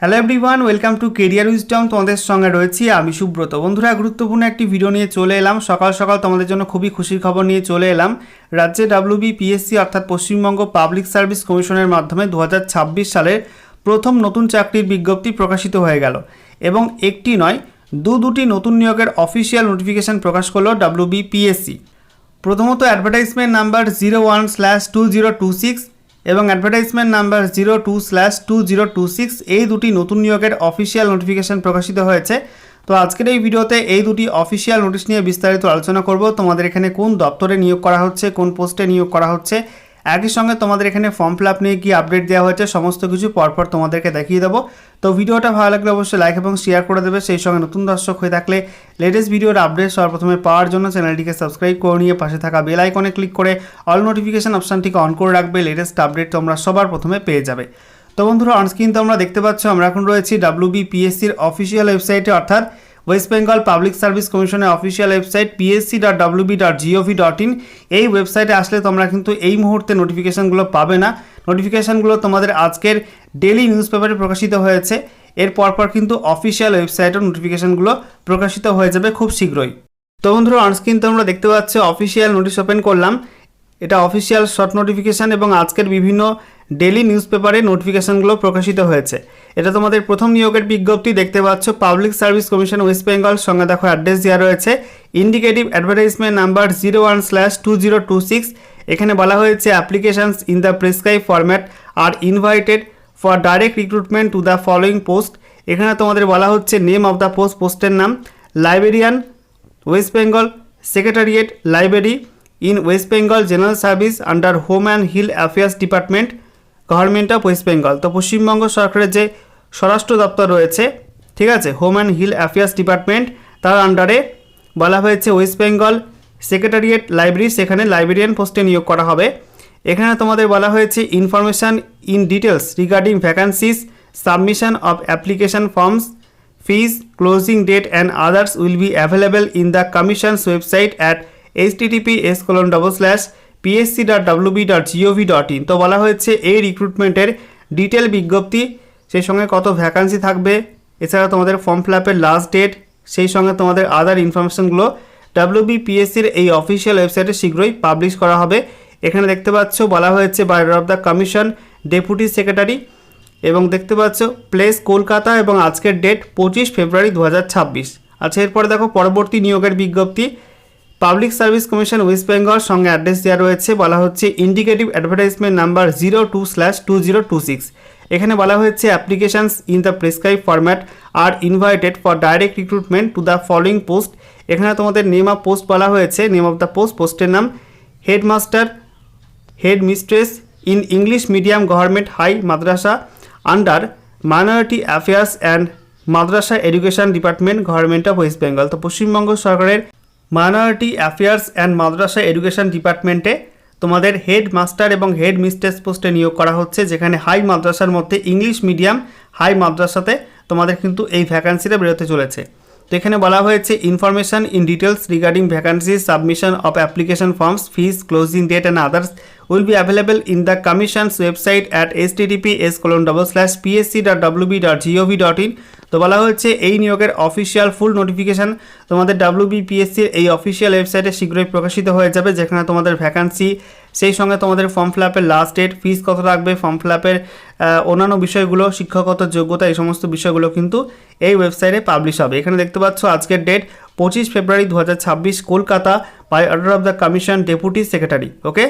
Hello everyone, welcome to career wisdom. তোমাদের সঙ্গে রয়েছি আমি সুব্রত। বন্ধুরা, গুরুত্বপূর্ণ একটি ভিডিও নিয়ে চলে এলাম। সকাল সকাল তোমাদের জন্য খুবই খুশির খবর নিয়ে চলে এলাম। রাজ্যে WBPSC অর্থাৎ পশ্চিমবঙ্গ পাবলিক সার্ভিস কমিশনের মাধ্যমে 2026 সালের প্রথম নতুন চাকরির বিজ্ঞপ্তি প্রকাশিত হয়ে গেল এবং একটি নয় দুটি নতুন নিয়োগের অফিসিয়াল নোটিফিকেশান প্রকাশ করলো WBPSC। প্রথমত অ্যাডভার্টাইজমেন্ট নাম্বার 01/2026 এবং অ্যাডভার্টাইজমেন্ট নাম্বার 02/2026 এই দুটি নতুন নিয়োগের অফিসিয়াল নোটিফিকেশান প্রকাশিত হয়েছে। তো আজকের এই ভিডিওতে এই দুটি অফিসিয়াল নোটিশ নিয়ে বিস্তারিত আলোচনা করব। তোমাদের এখানে কোন দপ্তরে নিয়োগ করা হচ্ছে, কোন পোস্টে নিয়োগ করা হচ্ছে, একই সঙ্গে তোমাদের এখানে ফর্ম ফিল আপ নিয়ে কি আপডেট দেওয়া হয়েছে, সমস্ত কিছু পরপর তোমাদেরকে দেখিয়ে দেবো। তো ভিডিওটা ভালো লাগলে অবশ্যই লাইক এবং শেয়ার করে দেবে। সেই সঙ্গে নতুন দর্শক হয়ে থাকলে লেটেস্ট ভিডিওর আপডেট সর্বপ্রথমে পাওয়ার জন্য চ্যানেলটিকে সাবস্ক্রাইব করে নিয়ে পাশে থাকা বেল আইকনে ক্লিক করে অল নোটিফিকেশন অপশানটিকে অন করে রাখবে। লেটেস্ট আপডেট তোমরা সবার প্রথমে পেয়ে যাবে। তো বন্ধুরা, অনস্ক্রিন তোমরা দেখতে পাচ্ছ আমরা এখন রয়েছি WBPSCর অফিসিয়াল ওয়েবসাইটে, অর্থাৎ ওয়েস্ট বেঙ্গল পাবলিক সার্ভিস কমিশনের অফিসিয়াল ওয়েবসাইট psc.wb.gov.in। এই ওয়েবসাইটে আসলে তোমরা কিন্তু এই মুহূর্তে নোটিফিকেশানগুলো পাবে না। নোটিফিকেশানগুলো তোমাদের আজকের ডেইলি নিউজ পেপারে প্রকাশিত হয়েছে। এর পরপর কিন্তু অফিসিয়াল ওয়েবসাইটের নোটিফিকেশানগুলো প্রকাশিত হয়ে যাবে খুব শীঘ্রই। তো বন্ধুরা, অনস্ক্রিন তোমরা দেখতে পাচ্ছ অফিসিয়াল নোটিশ ওপেন করলাম। এটা অফিসিয়াল শর্ট নোটিফিকেশান এবং আজকের বিভিন্ন ডেইলি নিউজ পেপারে নোটিফিকেশানগুলো প্রকাশিত হয়েছে। এটা তোমাদের প্রথম নিয়োগের বিজ্ঞপ্তি দেখতে পাচ্ছ, public service commission West Bengal. সঙ্গে দেখো অ্যাড্রেস দেওয়া রয়েছে, ইন্ডিকেটিভ অ্যাডভার্টাইজমেন্ট নাম্বার 01/2026। এখানে বলা হয়েছে applications in the prescribe format আর invited for direct recruitment to the following post. এখানে তোমাদের বলা হচ্ছে নেম অফ দ্য পোস্ট, পোস্টের নাম librarian West Bengal, secretariat library in West Bengal general service under home and hill affairs department, government of West Bengal. তো পশ্চিমবঙ্গ সরকারের যে স্বরাষ্ট্র দপ্তর রয়েছে, ঠিক আছে, home and hill affairs department, তার আন্ডারে বলা হয়েছে ওয়েস্ট বেঙ্গল সেক্রেটারিয়েট লাইব্রেরি, সেখানে লাইব্রেরিয়ান পোস্টে নিয়োগ করা হবে। এখানে তোমাদের বলা হয়েছে information in details regarding vacancies, submission of application forms, fees, closing date and others will be available in the commission's website at https://psc.wb.gov.in। তো বলা হয়েছে এই রিক্রুটমেন্টের ডিটেল বিজ্ঞপ্তি, সেই সঙ্গে কত ভ্যাকান্সি থাকবে, এছাড়া তোমাদের ফর্ম ফিল আপের লাস্ট ডেট, সেই সঙ্গে তোমাদের আদার ইনফরমেশনগুলো WBPSCর এই অফিসিয়াল ওয়েবসাইটে শীঘ্রই পাবলিশ করা হবে। এখানে দেখতে পাচ্ছ বলা হয়েছে বাইরে of the commission deputy secretary, এবং দেখতে পাচ্ছ প্লেস কলকাতা এবং আজকের ডেট 25 ফেব্রুয়ারি 2026। আচ্ছা, এরপরে দেখো পরবর্তী নিয়োগের বিজ্ঞপ্তি, public service commission West Bengal. সঙ্গে অ্যাড্রেস দেওয়া রয়েছে, বলা হচ্ছে ইন্ডিকেটিভ অ্যাডভার্টাইজমেন্ট নাম্বার 02/2026। এখানে বলা হয়েছে applications in the prescribe format আর invited for direct recruitment to the following post. এখানে তোমাদের নেম অফ পোস্ট বলা হয়েছে, নেম অফ দ্য পোস্ট, পোস্টের নাম headmaster, head mistress in English medium government high madrasa under minority affairs and madrasa education department, government of West Bengal. তো পশ্চিমবঙ্গ সরকারের minority affairs and madrasa education ডিপার্টমেন্টে তোমাদের হেড মাস্টার এবং হেড মিস্ট্রেস পোস্টে নিয়োগ করা হচ্ছে, যেখানে হাই মাদ্রাসার মধ্যে ইংলিশ মিডিয়াম হাই মাদ্রাসাতে তোমাদের কিন্তু এই ভ্যাকান্সিটা বেরোতে চলেছে। তো এখানে বলা হয়েছে information in details regarding vacancies, submission of application forms, fees, closing date and others will be available in the commission's website at https://psc.wb.gov.in। তো বলা হচ্ছে এই নিয়োগের অফিসিয়াল ফুল নোটিফিকেশান তোমাদের WBPSCর এই অফিসিয়াল ওয়েবসাইটে শীঘ্রই প্রকাশিত হয়ে যাবে, যেখানে তোমাদের ভ্যাকান্সি, সেই সঙ্গে তোমাদের ফর্ম ফিল আপের লাস্ট ডেট, ফিজ কত লাগবে, ফর্ম ফিল আপের অন্যান্য বিষয়গুলো, শিক্ষাগত যোগ্যতা, এই সমস্ত বিষয়গুলো কিন্তু এই ওয়েবসাইটে পাবলিশ হবে। এখানে দেখতে পাচ্ছ আজকের date 25 February 2026, Kolkata, by order of the commission deputy secretary. Okay.